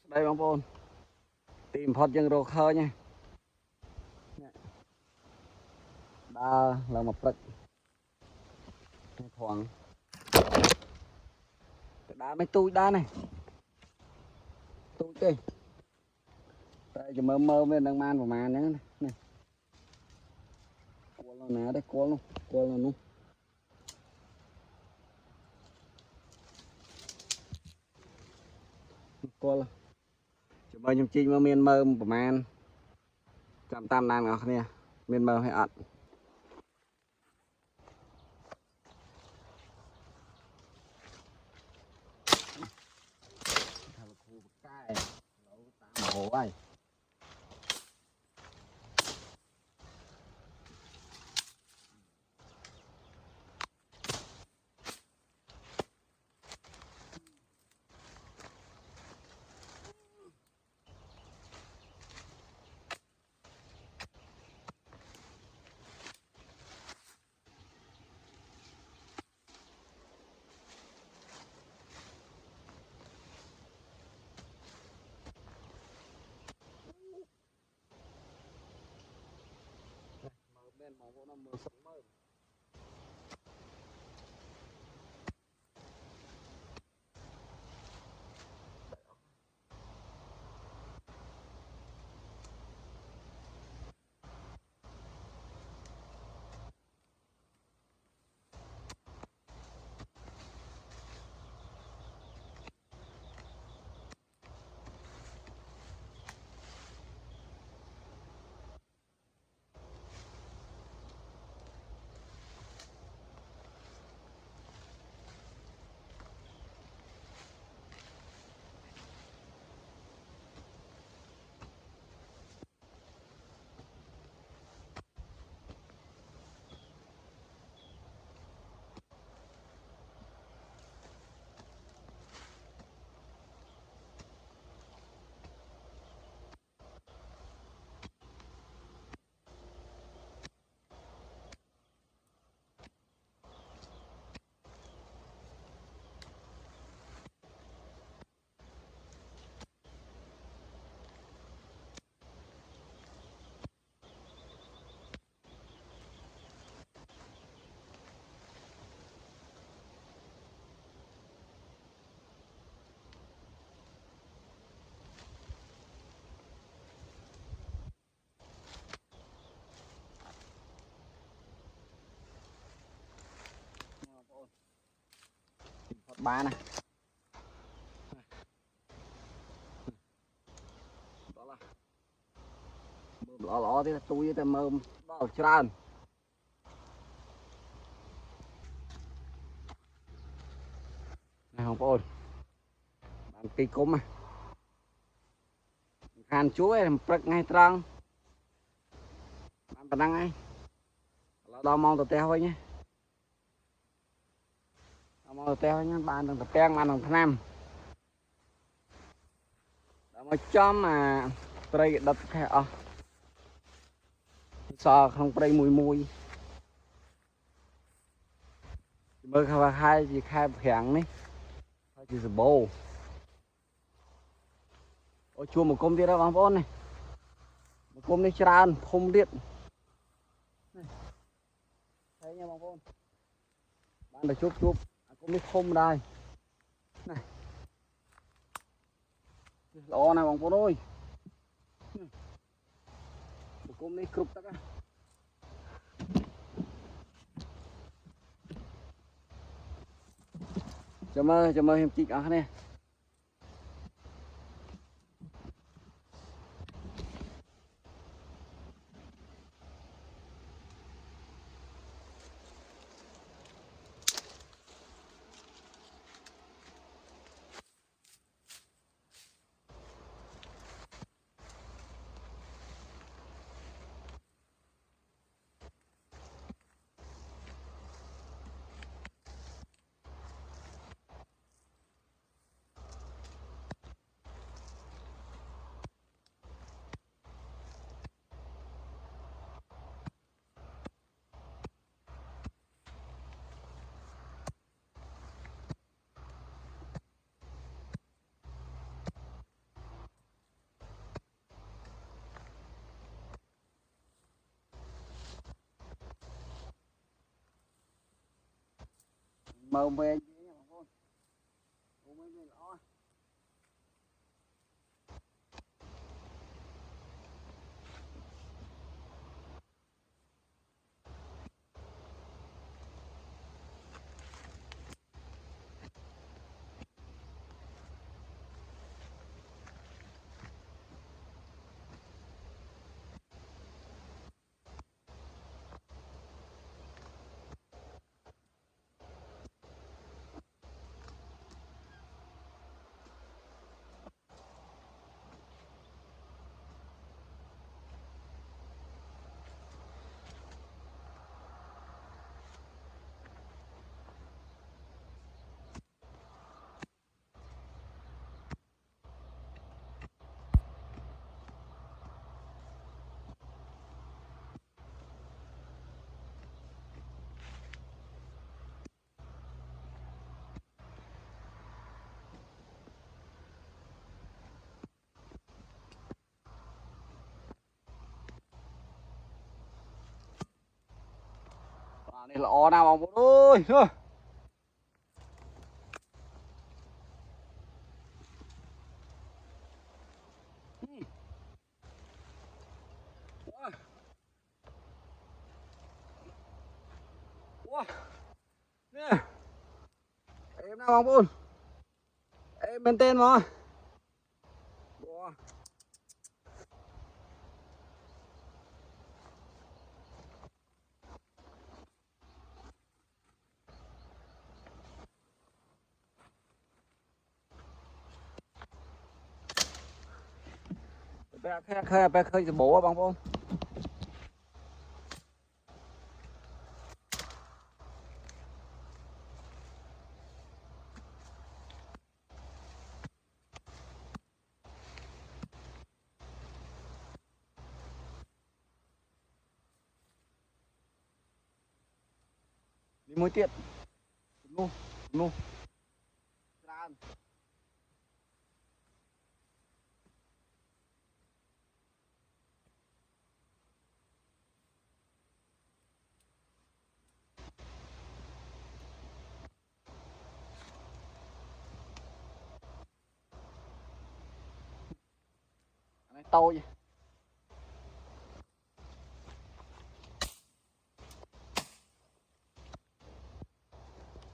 đây bóng bồn tìm phật dân rô khơi nha đa là một vật khoảng đá mấy túi đá này túi kì tại cho mơ mơ bên đang man của mà nữa này cua luôn nè đấy cua luôn cua luôn cho mơ nhung chi mà miền mơ của man chạm tam nàng ngọc nè miền mơ hay ạt ổ ai bên màu nó mơ sống mơ ba này đó là lọ thì tôi với mơm bao tràn này không ôi bạn cây cốm à hàn chuối prek ngay trăng bạn năng ấy đo mong tụi teo thôi nhé mong tụi teo nhé bạn đừng tập teo mà đồng nam mà chóm mà đây đập khe sò không đây mùi bơ hai gì khai phèn đấy chỉ là bồ ôi chua một công ty đó bóng vốn này một công ty tràn không điện thấy nha bóng vốn bạn phải chụp công ty không đây này lo này bóng vốn ơi một công ty cục tắc cho mơ em chị cả này mơ về nha bà con. Ủa mấy cái lõ. Này lọ nào bà con ơi. Thôi. Wow. Nè. Em nào bà con. Em bên tên mà. Wow. Bé khơi bố bà con. Đi mối tiện. Nu. Nu. Lan. Này tàu gì.